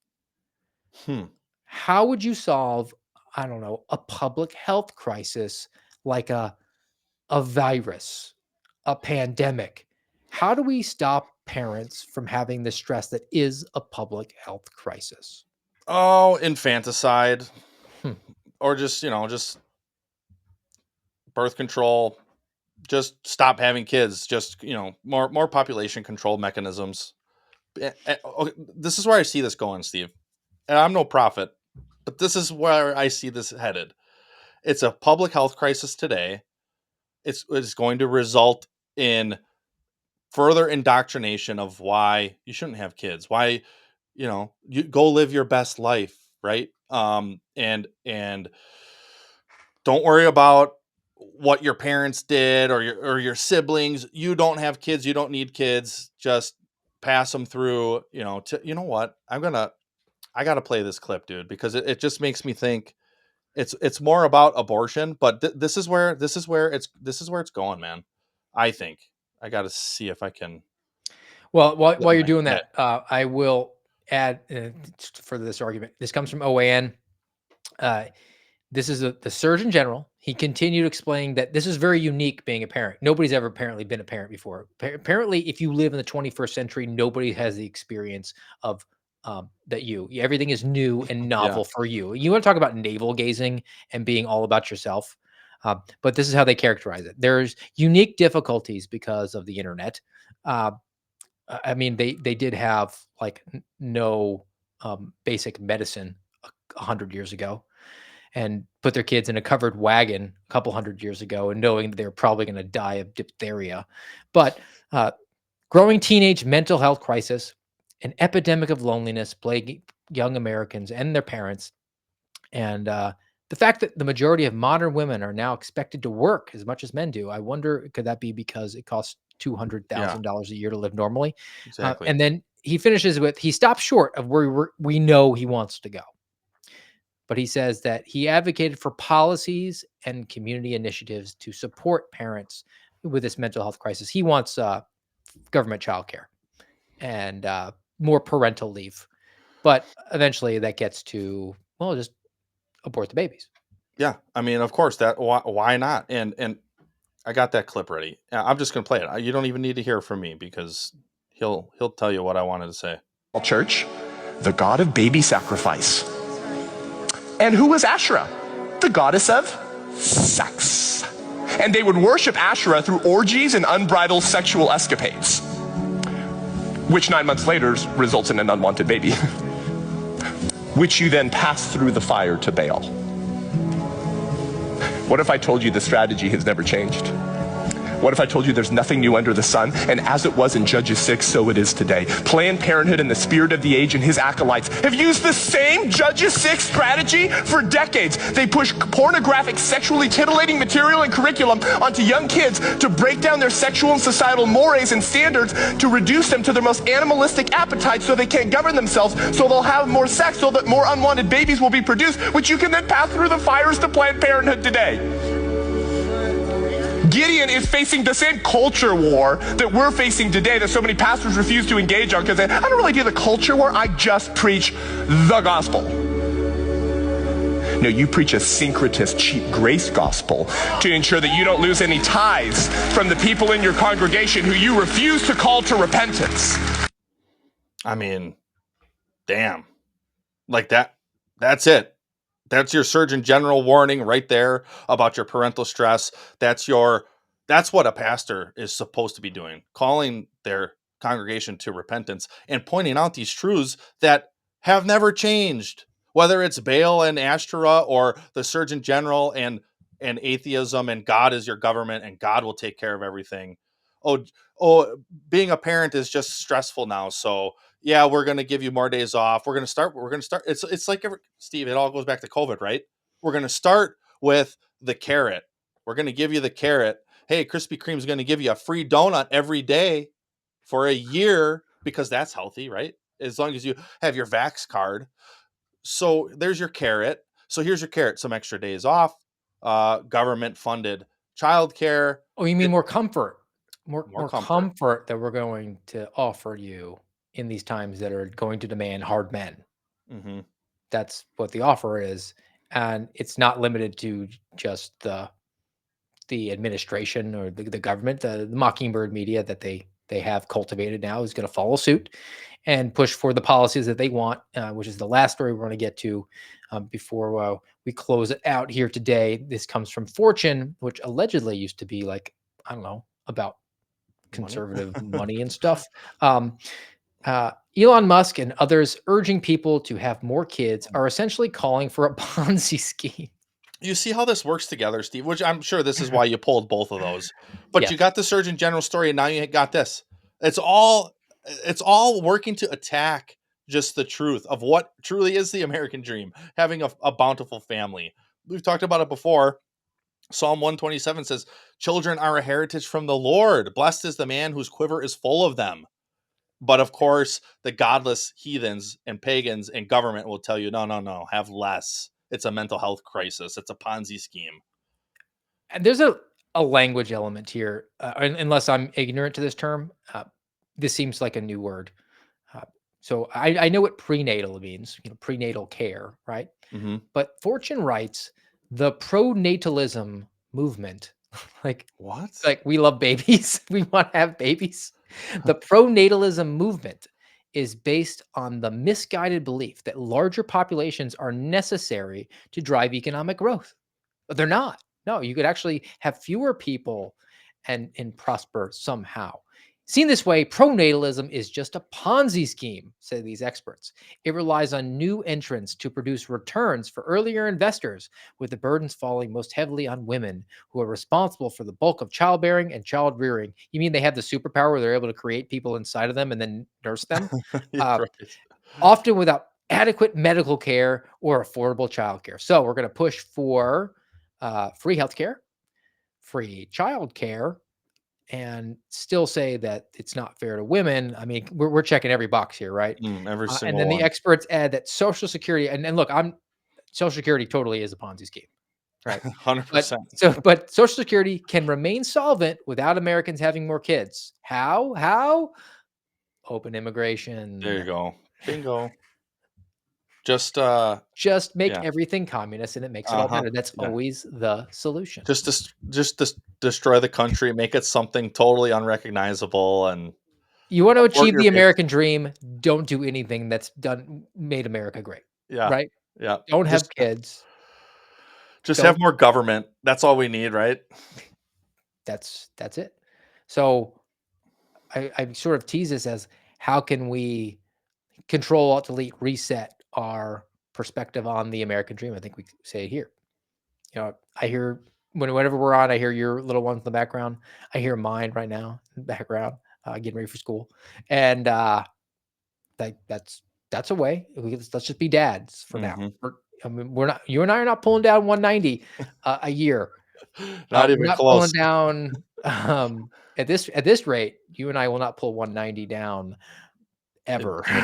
How would you solve, I don't know, a public health crisis like a virus, a pandemic? How do we stop parents from having the stress that is a public health crisis? Oh, infanticide, or just birth control. Just stop having kids. Just more population control mechanisms. Okay, this is where I see this going, Steve. And I'm no prophet, but this is where I see this headed. It's a public health crisis today. It's going to result in further indoctrination of why you shouldn't have kids. Why, you go live your best life, right? And don't worry about what your parents did or your siblings. You don't have kids. You don't need kids. Just pass them through. You know what? I got to play this clip, dude, because it just makes me think it's more about abortion. But this is where it's going, man. I think I got to see if I can. Well, while you're doing that, I will add for this argument. This comes from OAN. This is the Surgeon General. He continued explaining that this is very unique being a parent. Nobody's ever apparently been a parent before. Apparently, if you live in the 21st century, nobody has the experience of that everything is new and novel for you. You want to talk about navel gazing and being all about yourself. But this is how they characterize it. There's unique difficulties because of the internet. I mean, they did have like no basic medicine 100 years ago, and put their kids in a covered wagon a couple 100 years ago, and knowing that they're probably going to die of diphtheria. But growing teenage mental health crisis, an epidemic of loneliness plaguing young Americans and their parents, and the fact that the majority of modern women are now expected to work as much as men do. I wonder, could that be because it costs $200,000 a year to live normally? Exactly. And then he finishes with, he stops short of where we know he wants to go. But he says that he advocated for policies and community initiatives to support parents with this mental health crisis. He wants government childcare and more parental leave. But eventually that gets to, well, just abort the babies. Yeah. I mean, of course, why not? And I got that clip ready. I'm just going to play it. You don't even need to hear from me because he'll tell you what I wanted to say. Church, the god of baby sacrifice. And who was Asherah? The goddess of sex. And they would worship Asherah through orgies and unbridled sexual escapades, which 9 months later results in an unwanted baby, which you then pass through the fire to Baal. What if I told you the strategy has never changed? What if I told you there's nothing new under the sun, and as it was in Judges 6, so it is today? Planned Parenthood and the spirit of the age and his acolytes have used the same Judges 6 strategy for decades. They push pornographic, sexually titillating material and curriculum onto young kids to break down their sexual and societal mores and standards, to reduce them to their most animalistic appetites so they can't govern themselves, so they'll have more sex, so that more unwanted babies will be produced, which you can then pass through the fires to Planned Parenthood today. Gideon is facing the same culture war that we're facing today that so many pastors refuse to engage on because I don't really do the culture war. I just preach the gospel. No, you preach a syncretist, cheap grace gospel to ensure that you don't lose any ties from the people in your congregation who you refuse to call to repentance. I mean, damn. Like that's it. That's your Surgeon General warning right there about your parental stress. That's what a pastor is supposed to be doing, calling their congregation to repentance and pointing out these truths that have never changed, whether it's Baal and Ashtoreth or the Surgeon General and atheism and God is your government and God will take care of everything. Oh, being a parent is just stressful now. So yeah, we're going to give you more days off. We're going to start. It's like Steve, it all goes back to COVID, right? We're going to start with the carrot. We're going to give you the carrot. Hey, Krispy Kreme is going to give you a free donut every day for a year because that's healthy, right? As long as you have your Vax card. So there's your carrot. So here's your carrot. Some extra days off, government funded childcare. Oh, you mean more comfort, more comfort. comfort that we're going to offer you in these times that are going to demand hard men. Mm-hmm. That's what the offer is, and it's not limited to just the administration or the government. The Mockingbird media that they have cultivated now is going to follow suit and push for the policies that they want, which is the last story we're going to get to before we close it out here today. This comes from Fortune, which allegedly used to be like, I don't know, about conservative money and stuff. Elon Musk and others urging people to have more kids are essentially calling for a Ponzi scheme. You see how this works together, Steve, which I'm sure this is why you pulled both of those. But Yes. you got the Surgeon General story and now you got this. It's all working to attack just the truth of what truly is the American dream, having a bountiful family. We've talked about it before. Psalm 127 says, children are a heritage from the Lord. Blessed is the man whose quiver is full of them. But of course, the godless heathens and pagans and government will tell you, no, have less. It's a mental health crisis. It's a Ponzi scheme. And there's a language element here, unless I'm ignorant to this term. This seems like a new word. So I know what prenatal means, prenatal care, right? Mm-hmm. But Fortune writes the pronatalism movement, like what? Like we love babies, we want to have babies. The pronatalism movement is based on the misguided belief that larger populations are necessary to drive economic growth. But they're not. No, you could actually have fewer people and prosper somehow. Seen this way, pronatalism is just a Ponzi scheme, say these experts. It relies on new entrants to produce returns for earlier investors, with the burdens falling most heavily on women who are responsible for the bulk of childbearing and child rearing. You mean they have the superpower where they're able to create people inside of them and then nurse them? Right. Often without adequate medical care or affordable childcare. So we're going to push for free healthcare, free childcare, and still say that it's not fair to women. I mean, we're checking every box here, right? Every single and then one. the experts add that Social Security, and look, Social Security totally is a Ponzi scheme, right? 100%. But Social Security can remain solvent without Americans having more kids. How? Open immigration. There you go. Bingo. Just make everything communist and it makes it all better. That's always the solution. Just destroy the country, make it something totally unrecognizable. And you want to achieve the American dream, don't do anything that's made America great. Yeah. Right? Yeah. Don't have kids. Just have more government. That's all we need, right? That's it. So I sort of tease this as, how can we Control Alt Delete reset our perspective on the American dream? I think we say it here. I hear whenever we're on, I hear your little ones in the background. I hear mine right now in the background, getting ready for school. And that's a way. Let's just be dads for now. I mean, you and I are not pulling down 190 a year. Not even close. Pulling down at this rate. You and I will not pull 190 down ever. In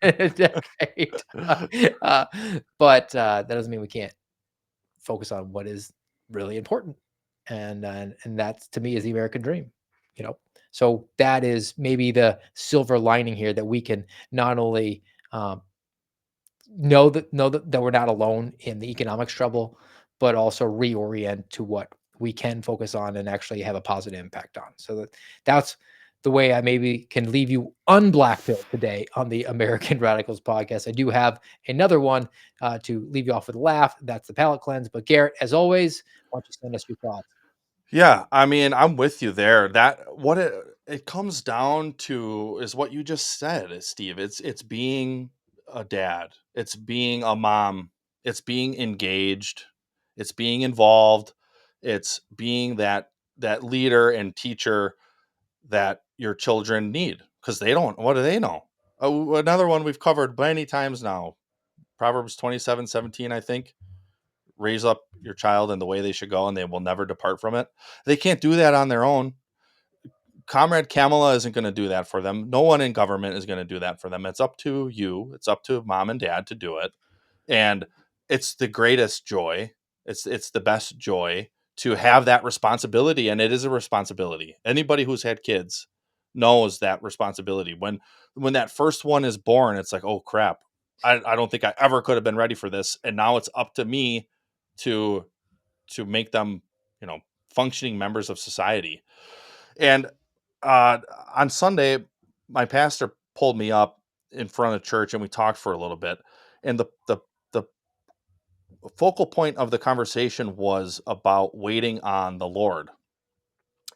a decade. But that doesn't mean we can't focus on what is really important. and that to me is the American dream. So that is maybe the silver lining here, that we can not only know that we're not alone in the economic struggle, but also reorient to what we can focus on and actually have a positive impact on. So that's the way I maybe can leave you unblackpilled today on the American Radicals podcast. I do have another one to leave you off with a laugh. That's the palate cleanse. But Garrett, as always, why don't you send us your thoughts? Yeah, I mean, I'm with you there. That what it comes down to is what you just said, Steve. It's being a dad. It's being a mom. It's being engaged. It's being involved. It's being that leader and teacher that your children need, because they don't. What do they know? Oh, another one we've covered many times now. Proverbs 27:17, I think. Raise up your child in the way they should go, and they will never depart from it. They can't do that on their own. Comrade Kamala isn't going to do that for them. No one in government is going to do that for them. It's up to you. It's up to mom and dad to do it. And it's the greatest joy. It's the best joy to have that responsibility. And it is a responsibility. Anybody who's had kids knows that responsibility. When that first one is born, it's like, oh crap. I don't think I ever could have been ready for this. And now it's up to me to make them, functioning members of society. And on Sunday, my pastor pulled me up in front of church and we talked for a little bit. And the focal point of the conversation was about waiting on the Lord.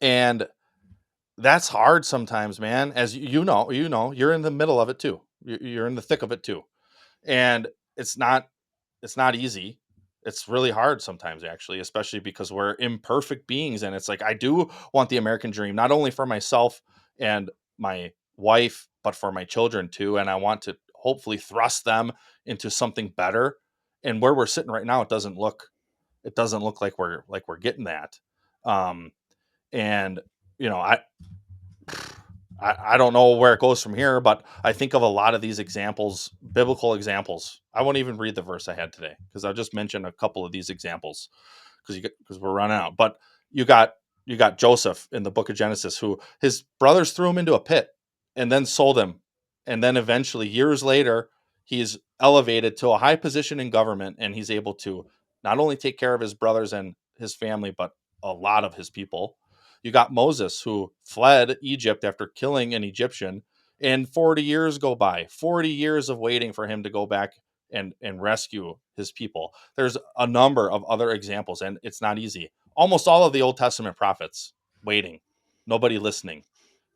And that's hard sometimes, man. As you're in the middle of it too. You're in the thick of it too. And it's not easy. It's really hard sometimes, actually, especially because we're imperfect beings. And it's like, I do want the American dream, not only for myself and my wife, but for my children too. And I want to hopefully thrust them into something better. And where we're sitting right now, it doesn't look like we're getting that. And I don't know where it goes from here, but I think of a lot of these examples, biblical examples. I won't even read the verse I had today, because I'll just mention a couple of these examples because we're running out. But you got Joseph in the book of Genesis, who his brothers threw him into a pit and then sold him. And then eventually, years later, he's elevated to a high position in government, and he's able to not only take care of his brothers and his family, but a lot of his people. You got Moses, who fled Egypt after killing an Egyptian, and 40 years go by, 40 years of waiting for him to go back and rescue his people. There's a number of other examples, and it's not easy. Almost all of the Old Testament prophets waiting, nobody listening,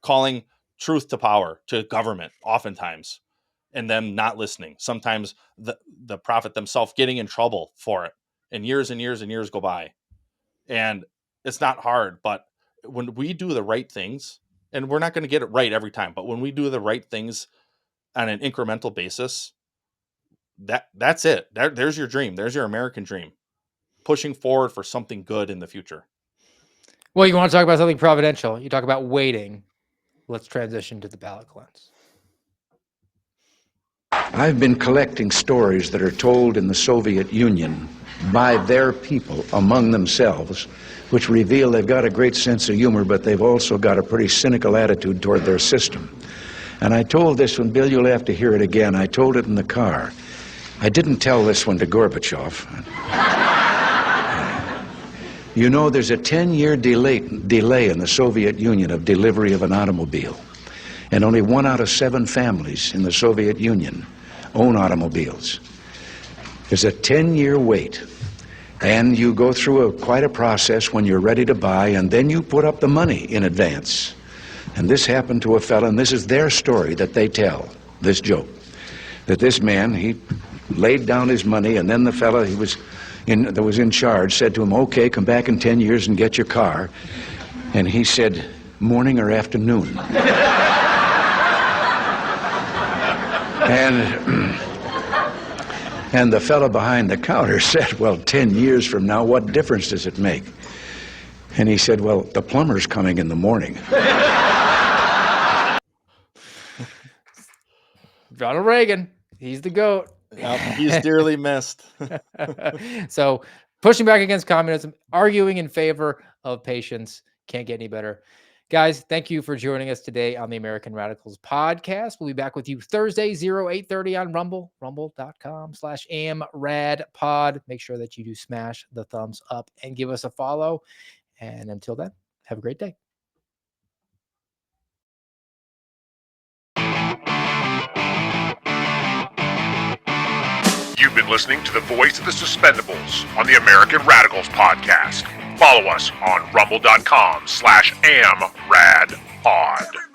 calling truth to power, to government, oftentimes, and them not listening. Sometimes the prophet themselves getting in trouble for it, and years and years and years go by. And it's not hard, but when we do the right things, and we're not going to get it right every time, but when we do the right things on an incremental basis, that's it. There's your dream. There's your American dream, pushing forward for something good in the future. Well, you want to talk about something providential. You talk about waiting. Let's transition to the palate cleanse. I've been collecting stories that are told in the Soviet Union by their people among themselves, which reveal they've got a great sense of humor, but they've also got a pretty cynical attitude toward their system. And I told this one, Bill, you'll have to hear it again. I told it in the car. I didn't tell this one to Gorbachev. You know, there's a 10-year delay in the Soviet Union of delivery of an automobile. And only 1 out of 7 families in the Soviet Union own automobiles. There's a 10-year wait. And you go through quite a process when you're ready to buy, and then you put up the money in advance. And this happened to a fellow, and this is their story that they tell, this joke, that this man, he laid down his money, and then the fellow that was in charge said to him, okay, come back in 10 years and get your car. And he said, morning or afternoon? And the fellow behind the counter said, well, 10 years from now, what difference does it make? And he said, well, the plumber's coming in the morning. Ronald Reagan, he's the GOAT. Yep, he's dearly missed. So pushing back against communism, arguing in favor of patience. Can't get any better. Guys, thank you for joining us today on the American Radicals podcast. We'll be back with you Thursday, 0830 on Rumble, rumble.com/amradpod. Make sure that you do smash the thumbs up and give us a follow. And until then, have a great day. You've been listening to the voice of the Suspendables on the American Radicals podcast. Follow us on rumble.com/amradpod.